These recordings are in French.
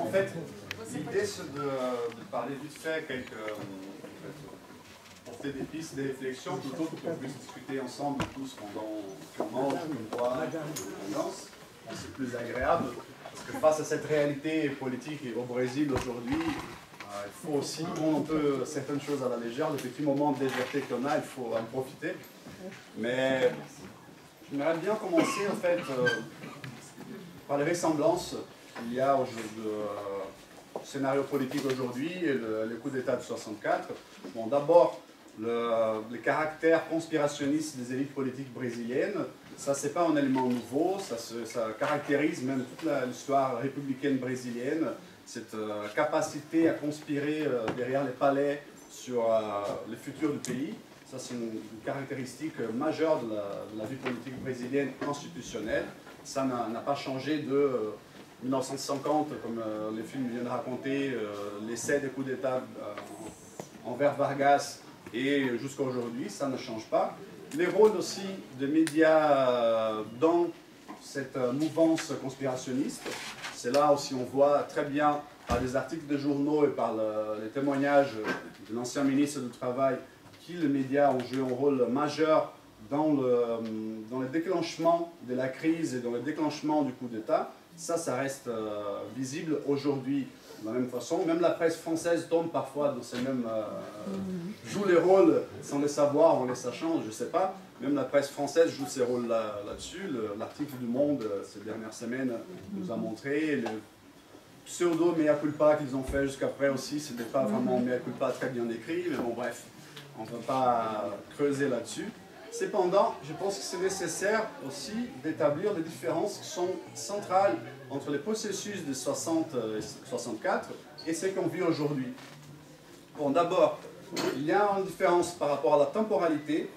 fait, l'idée c'est de parler vite fait porter des pistes, des réflexions, plutôt que qu'on puisse discuter ensemble tous pendant qu'on mange, qu'on boit, qu'on danse. C'est plus agréable, parce que face à cette réalité politique au Brésil aujourd'hui, il faut aussi prendre un peu certaines choses à la légère. Le petit moment de légèreté qu'on a, il faut en profiter. Mais j'aimerais bien commencer en fait par les ressemblances qu'il y a au scénario politique aujourd'hui et le coup d'État de 64. Bon, d'abord, le caractère conspirationniste des élites politiques brésiliennes, ça c'est pas un élément nouveau, ça caractérise même toute l'histoire républicaine brésilienne, cette capacité à conspirer derrière les palais sur le futur du pays. Ça c'est une caractéristique majeure de la vie politique brésilienne institutionnelle. Ça n'a pas changé de 1950, comme les films viennent de raconter, l'essai des coups d'État envers Vargas, et jusqu'à aujourd'hui, ça ne change pas. Les rôles aussi des médias dans cette mouvance conspirationniste, c'est là aussi on voit très bien par des articles de journaux et par les témoignages de l'ancien ministre du Travail que les médias ont joué un rôle majeur dans le déclenchement de la crise et dans le déclenchement du coup d'État. Ça reste visible aujourd'hui de la même façon. Même la presse française tombe parfois dans ces mêmes... joue les rôles sans les savoir, en les sachant, je ne sais pas. Même la presse française joue ces rôles là-dessus. L'article du Monde, ces dernières semaines, nous a montré. Le pseudo mea culpa qu'ils ont fait jusqu'après aussi, ce n'était pas vraiment mea culpa très bien écrit. Mais bon, bref, on ne va pas creuser là-dessus. Cependant, je pense que c'est nécessaire aussi d'établir des différences qui sont centrales entre les processus de 60 et 64 et ce qu'on vit aujourd'hui. Bon, d'abord, il y a une différence par rapport à la temporalité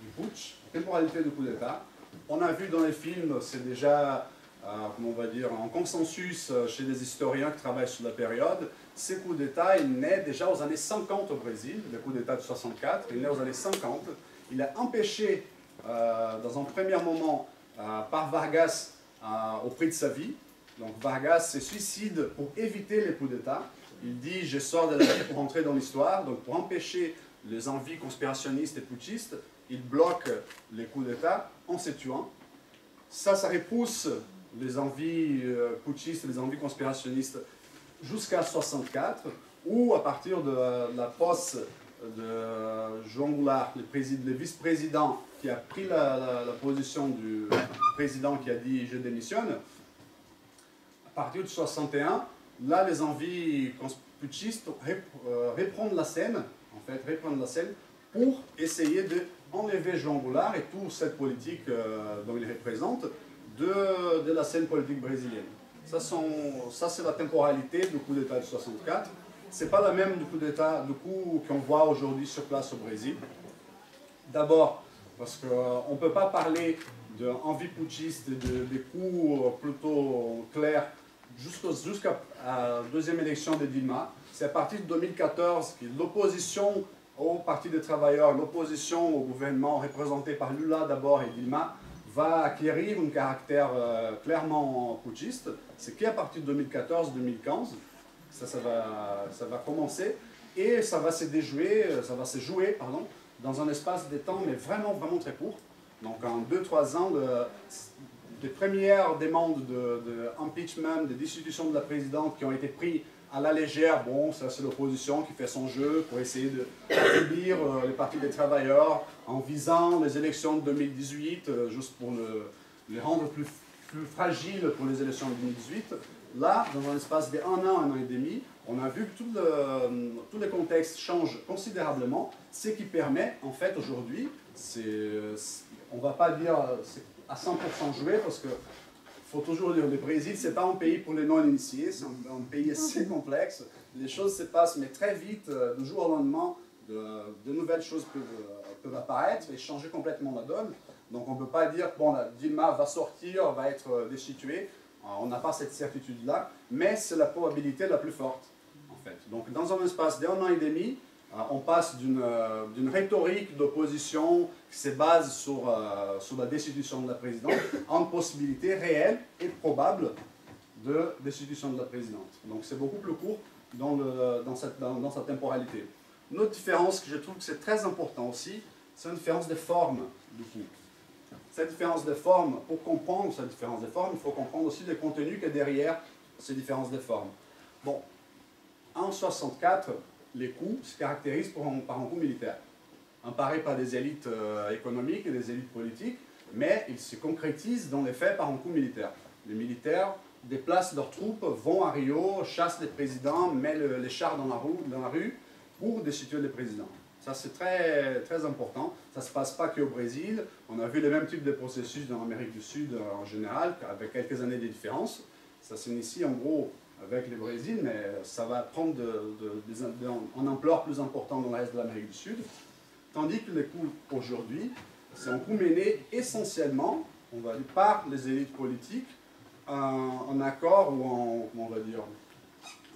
du putsch, la temporalité du coup d'État. On a vu dans les films, c'est déjà, comment on va dire, en consensus chez des historiens qui travaillent sur la période. Ces coups d'État, il naît déjà aux années 50 au Brésil, le coup d'État de 64, il naît aux années 50. Il a empêché, dans un premier moment, par Vargas, au prix de sa vie. Donc Vargas se suicide pour éviter les coups d'État. Il dit « je sors de la vie pour entrer dans l'histoire ». Donc pour empêcher les envies conspirationnistes et putschistes, il bloque les coups d'État en se tuant. Ça repousse les envies putschistes, les envies conspirationnistes jusqu'à 64, où à partir de la poste de João Goulart, le vice-président qui a pris la position du président qui a dit « je démissionne », à partir de 61, là les envies putschistes reprennent la scène, pour essayer d'enlever João Goulart et toute cette politique dont il représente de la scène politique brésilienne. Ça c'est la temporalité du coup d'État de 64. C'est pas la même du coup d'État qu'on voit aujourd'hui sur place au Brésil. D'abord, parce qu'on ne peut pas parler d'envie putschiste et des coups plutôt clairs jusqu'à la deuxième élection de Dilma. C'est à partir de 2014 que l'opposition au Parti des travailleurs, l'opposition au gouvernement représenté par Lula d'abord et Dilma, va acquérir un caractère clairement putschiste. C'est qu'à partir de 2014-2015, ça va commencer et ça va se jouer dans un espace de temps mais vraiment très court. Donc en 2-3 ans, des premières demandes d'impeachment, de destitution de la présidente qui ont été prises à la légère. Bon, ça c'est l'opposition qui fait son jeu pour essayer d'affaiblir les partis des travailleurs en visant les élections de 2018, juste pour les rendre plus fragiles pour les élections de 2018. Là, dans un espace de 1 an et demi, on a vu que tout le contexte change considérablement, ce qui permet, en fait, aujourd'hui, on ne va pas dire à 100% joué, parce qu'il faut toujours dire, le Brésil, ce n'est pas un pays pour les non-initiés, c'est un pays assez complexe. Les choses se passent, mais très vite, du jour au lendemain, de nouvelles choses peuvent apparaître et changer complètement la donne. Donc on ne peut pas dire, bon, Dilma va sortir, va être destituée. On n'a pas cette certitude-là, mais c'est la probabilité la plus forte, en fait. Donc dans un espace d'1 an et demi, on passe d'une rhétorique d'opposition qui se base sur la destitution de la présidente à une possibilité réelle et probable de destitution de la présidente. Donc c'est beaucoup plus court dans sa temporalité. Une autre différence que je trouve que c'est très important aussi, c'est une différence de forme du coup. Cette différence de forme, pour comprendre cette différence de forme, il faut comprendre aussi le contenu qu'il y a derrière ces différences de forme. Bon, en 64, les coups se caractérisent par un coup militaire, emparé par des élites économiques et des élites politiques, mais ils se concrétisent dans les faits par un coup militaire. Les militaires déplacent leurs troupes, vont à Rio, chassent les présidents, mettent les chars dans la rue pour destituer les présidents. Ça, c'est très, très important. Ça ne se passe pas qu'au Brésil. On a vu le même type de processus dans l'Amérique du Sud en général, avec quelques années de différence. Ça s'initie en gros avec le Brésil, mais ça va prendre en ampleur plus importante dans le reste de l'Amérique du Sud. Tandis que le coup aujourd'hui, c'est un coup mené essentiellement, on va dire, par les élites politiques, en accord ou on va dire,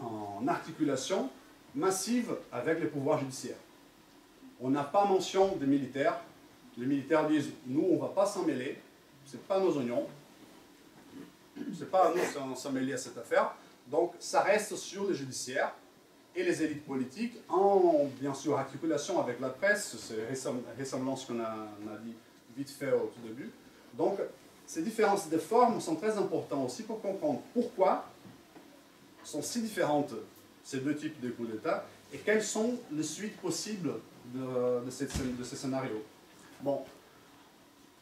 en articulation massive avec le pouvoir judiciaire. On n'a pas mention des militaires. Les militaires disent, nous, on ne va pas s'en mêler, ce n'est pas nos oignons, ce n'est pas à nous de s'en mêler à cette affaire. Donc, ça reste sur le judiciaire et les élites politiques, en, bien sûr, articulation avec la presse, c'est récemment ce qu'on a dit vite fait au tout début. Donc, ces différences de forme sont très importantes aussi pour comprendre pourquoi sont si différentes ces deux types de coups d'État et quelles sont les suites possibles de ces scénarios. Bon,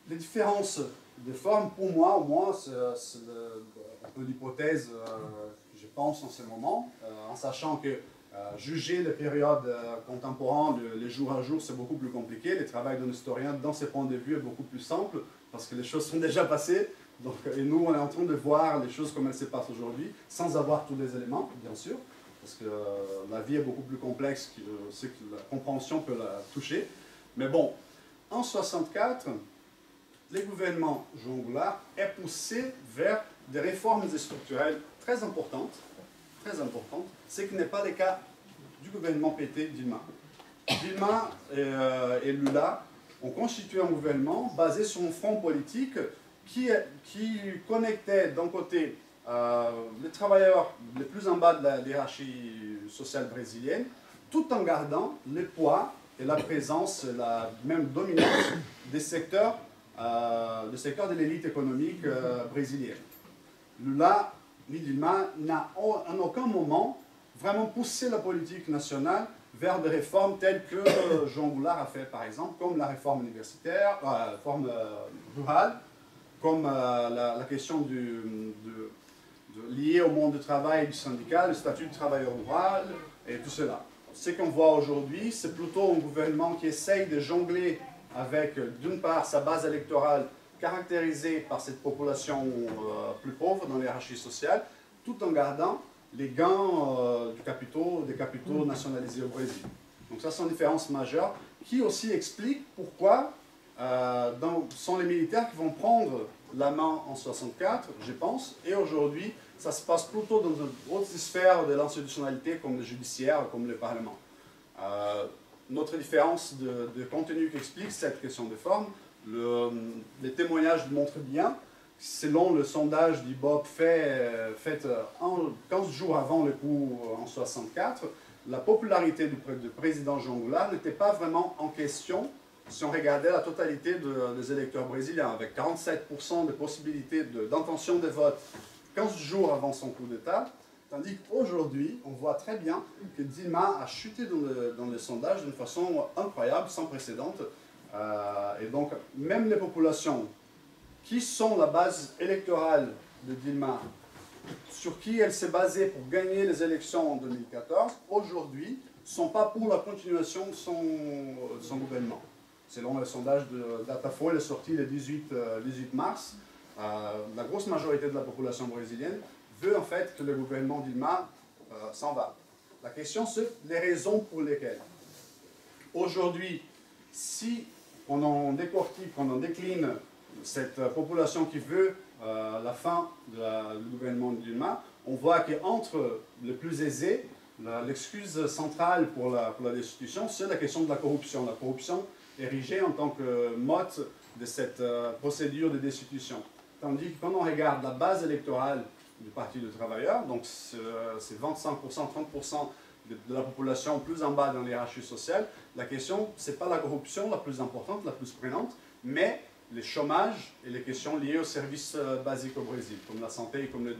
les différences de forme, pour moi, au moins, c'est un peu l'hypothèse que je pense en ce moment, en sachant que juger les périodes contemporaines, les jours à jour, c'est beaucoup plus compliqué. Le travail d'un historien, dans ses points de vue, est beaucoup plus simple, parce que les choses sont déjà passées. Donc, et nous, on est en train de voir les choses comme elles se passent aujourd'hui, sans avoir tous les éléments, bien sûr, parce que la vie est beaucoup plus complexe que ce que la compréhension peut la toucher. Mais bon, en 64, le gouvernement João Goulart est poussé vers des réformes structurelles très importantes, ce qui n'est pas le cas du gouvernement PT Dilma. Dilma et Lula ont constitué un gouvernement basé sur un front politique qui connectait d'un côté les travailleurs les plus en bas de la hiérarchie sociale brésilienne, tout en gardant le poids et la présence, la même dominance des secteurs de l'élite économique brésilienne. Lula, Dilma, n'a en aucun moment vraiment poussé la politique nationale vers des réformes telles que João Goulart a fait, par exemple, comme la réforme universitaire, la réforme rurale, comme la question liée au monde du travail et du syndicat, le statut du travailleur rural, et tout cela. Ce qu'on voit aujourd'hui, c'est plutôt un gouvernement qui essaye de jongler avec, d'une part, sa base électorale caractérisée par cette population plus pauvre dans l'hierarchie sociale, tout en gardant les gains des capitaux nationalisés au Brésil. Donc ça, c'est une différence majeure qui aussi explique pourquoi sont les militaires qui vont prendre la main en 64, je pense, et aujourd'hui, ça se passe plutôt dans une autre sphère de l'institutionnalité comme le judiciaire, comme le Parlement. Notre différence de contenu qui explique cette question de forme, les témoignages montrent bien, selon le sondage d'IBOP fait 15 jours avant le coup en 64, la popularité du président João Goulart n'était pas vraiment en question si on regardait la totalité des électeurs brésiliens, avec 47% de possibilités d'intention de vote 15 jours avant son coup d'État, tandis qu'aujourd'hui, on voit très bien que Dilma a chuté dans le sondage d'une façon incroyable, sans précédent. Et donc, même les populations qui sont la base électorale de Dilma, sur qui elle s'est basée pour gagner les élections en 2014, aujourd'hui, ne sont pas pour la continuation de son gouvernement. Selon le sondage de Datafolha, sorti le 18 mars, la grosse majorité de la population brésilienne veut en fait que le gouvernement Dilma s'en va. La question, c'est les raisons pour lesquelles. Aujourd'hui, si on en décortique, on en décline cette population qui veut la fin du gouvernement Dilma, on voit qu'entre les plus aisés, l'excuse centrale pour la destitution, c'est la question de la corruption. La corruption érigée en tant que mode de cette procédure de destitution. Tandis que quand on regarde la base électorale du Parti des travailleurs, donc c'est 25%, 30% de la population plus en bas dans les hiérarchies sociales. La question, ce n'est pas la corruption la plus importante, la plus prenante, mais les chômages et les questions liées aux services basiques au Brésil, comme la santé et comme l'éducation.